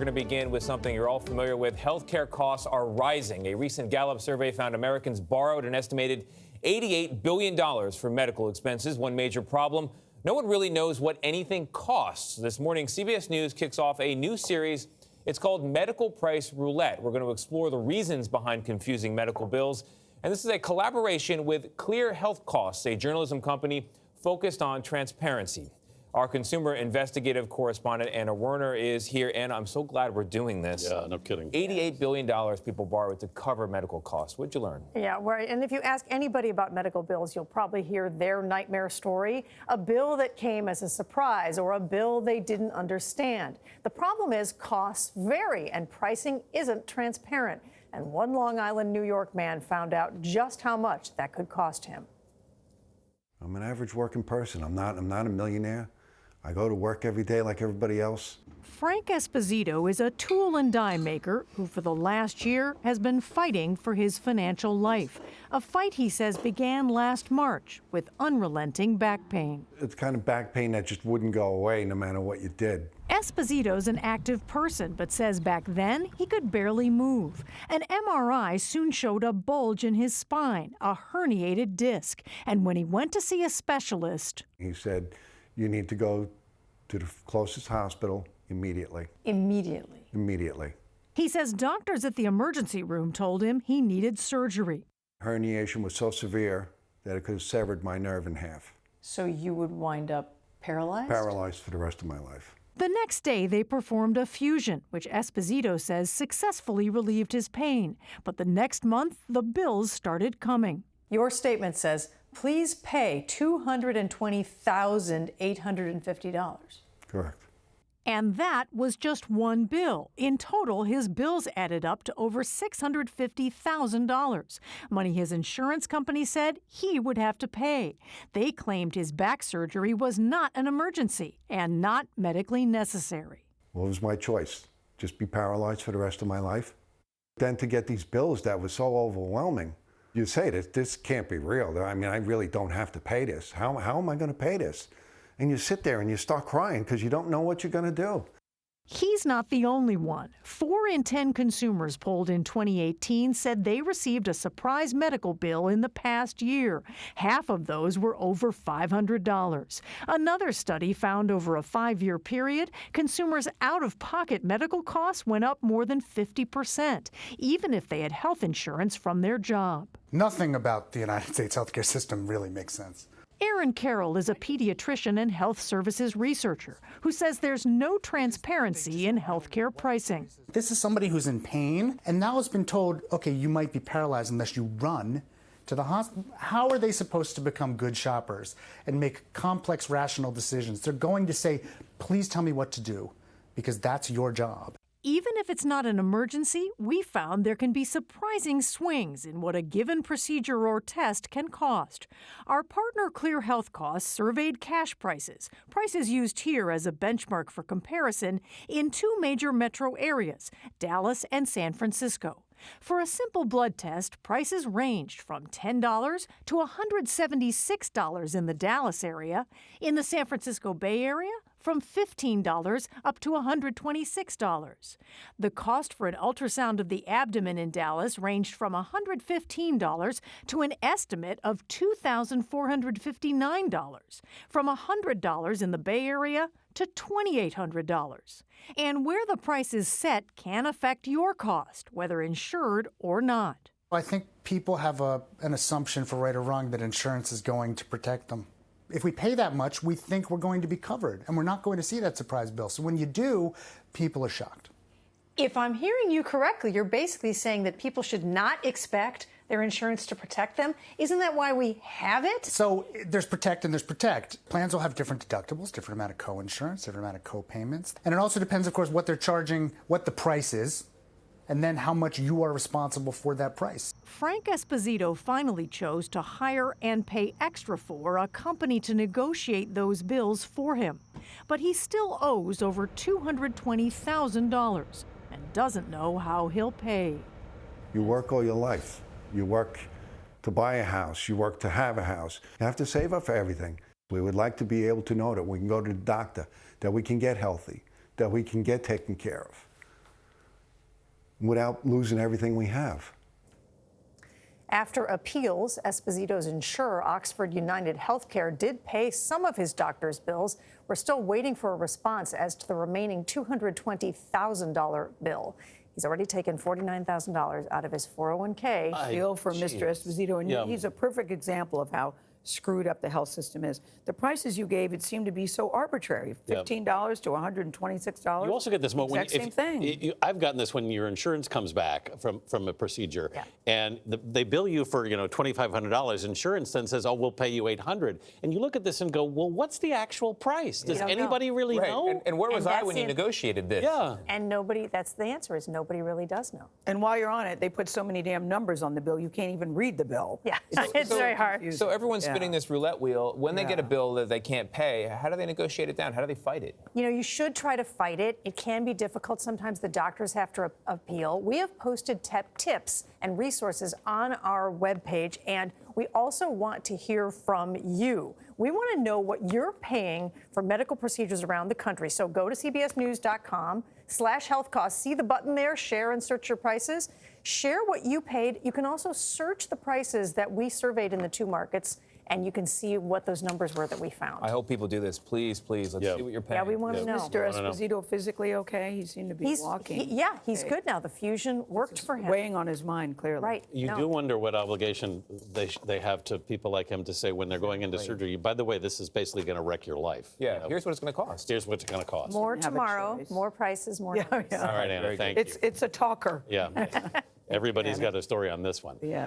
We're going to begin with something you're all familiar with. Healthcare costs are rising. A recent Gallup survey found Americans borrowed an estimated $88 billion for medical expenses. One major problem, no one really knows what anything costs. This morning, CBS News kicks off a new series. It's called Medical Price Roulette. We're going to explore the reasons behind confusing medical bills. And this is a collaboration with ClearHealthCosts, a journalism company focused on transparency. Our consumer investigative correspondent, Anna Werner, is here. Anna, I'm so glad we're doing this. Yeah, no kidding. $88 billion people borrowed to cover medical costs. What'd you learn? Yeah, right. And if you ask anybody about medical bills, you'll probably hear their nightmare story. A bill that came as a surprise or a bill they didn't understand. The problem is costs vary and pricing isn't transparent. And one Long Island, New York man found out just how much that could cost him. I'm an average working person. I'm not a millionaire. I go to work every day like everybody else. Frank Esposito is a tool and die maker who for the last year has been fighting for his financial life. A fight he says began last March with unrelenting back pain. It's kind of back pain that just wouldn't go away no matter what you did. Esposito's an active person, but says back then he could barely move. An MRI soon showed a bulge in his spine, a herniated disc. And when he went to see a specialist, he said, you need to go to the closest hospital immediately. Immediately? Immediately. He says doctors at the emergency room told him he needed surgery. Herniation was so severe that it could have severed my nerve in half. So you would wind up paralyzed? Paralyzed for the rest of my life. The next day, they performed a fusion, which Esposito says successfully relieved his pain. But the next month, the bills started coming. Your statement says, please pay $220,850. Correct. And that was just one bill. In total, his bills added up to over $650,000, money his insurance company said he would have to pay. They claimed his back surgery was not an emergency and not medically necessary. Well, it was my choice. Just be paralyzed for the rest of my life. Then to get these bills that was so overwhelming, you say that this can't be real. I mean, I really don't have to pay this. How am I going to pay this? And you sit there and you start crying because you don't know what you're going to do. He's not the only one. 4 in 10 consumers polled in 2018 said they received a surprise medical bill in the past year. Half of those were over $500. Another study found over a 5-year period, consumers' out-of-pocket medical costs went up more than 50%, even if they had health insurance from their job. Nothing about the United States healthcare system really makes sense. Aaron Carroll is a pediatrician and health services researcher who says there's no transparency in healthcare pricing. This is somebody who's in pain and now has been told, okay, you might be paralyzed unless you run to the hospital. How are they supposed to become good shoppers and make complex, rational decisions? They're going to say, please tell me what to do, because that's your job. Even if it's not an emergency, we found there can be surprising swings in what a given procedure or test can cost. Our partner ClearHealthCosts surveyed cash prices used here as a benchmark for comparison, in 2 major metro areas, Dallas and San Francisco. For a simple blood test, prices ranged from $10 to $176 in the Dallas area. In the San Francisco Bay Area, from $15 up to $126. The cost for an ultrasound of the abdomen in Dallas ranged from $115 to an estimate of $2,459, from $100 in the Bay Area to $2,800. And where the price is set can affect your cost, whether insured or not. I think people have an assumption, for right or wrong, that insurance is going to protect them. If we pay that much, we think we're going to be covered, and we're not going to see that surprise bill. So when you do, people are shocked. If I'm hearing you correctly, you're basically saying that people should not expect their insurance to protect them. Isn't that why we have it? So there's protect and there's protect. Plans will have different deductibles, different amount of co-insurance, different amount of co-payments. And it also depends, of course, what they're charging, what the price is, and then how much you are responsible for that price. Frank Esposito finally chose to hire and pay extra for a company to negotiate those bills for him. But he still owes over $220,000 and doesn't know how he'll pay. You work all your life. You work to buy a house. You work to have a house. You have to save up for everything. We would like to be able to know that we can go to the doctor, that we can get healthy, that we can get taken care of. without losing everything we have. After appeals, Esposito's insurer, Oxford United Healthcare, did pay some of his doctor's bills. We're still waiting for a response as to the remaining $220,000 bill. He's already taken $49,000 out of his 401k. I feel for Mr. Esposito, and he's a perfect example of how screwed up the health system is. The prices you gave, it seemed to be so arbitrary, $15 to $126. You also get this moment exact same thing. I've gotten this when your insurance comes back from a procedure, and they bill you for $2,500. Insurance then says, "Oh, we'll pay you $800," and you look at this and go, "Well, what's the actual price? Does anybody really know?" And where was I when you negotiated this? Yeah. And nobody, that's the answer, is nobody really does know. And while you're on it, they put so many damn numbers on the bill, you can't even read the bill. Yeah, it's very hard. confusing. So everyone's spinning this roulette wheel. When they get a bill that they can't pay, how do they negotiate it down? How do they fight it? You know, you should try to fight it. It can be difficult. Sometimes the doctors have to appeal. We have posted tips and resources on our webpage, and we also want to hear from you. We want to know what you're paying for medical procedures around the country. So go to cbsnews.com/healthcosts. See the button there, share and search your prices. Share what you paid. You can also search the prices that we surveyed in the two markets, and you can see what those numbers were that we found. I hope people do this. Please, please, let's see what you're paying. Yeah, we want to know. Mr. Esposito physically okay? He seemed to be walking. He's good now. The fusion worked for him. Weighing on his mind, clearly. Right. You do wonder what obligation they have to people like him to say when they're going into surgery, by the way, this is basically going to wreck your life. Yeah, here's what it's going to cost. Here's what it's going to cost. More Have a tomorrow, choice. more prices, more numbers. All right, Anna, thank you. It's a talker. Yeah. Everybody's got a story on this one. Yeah.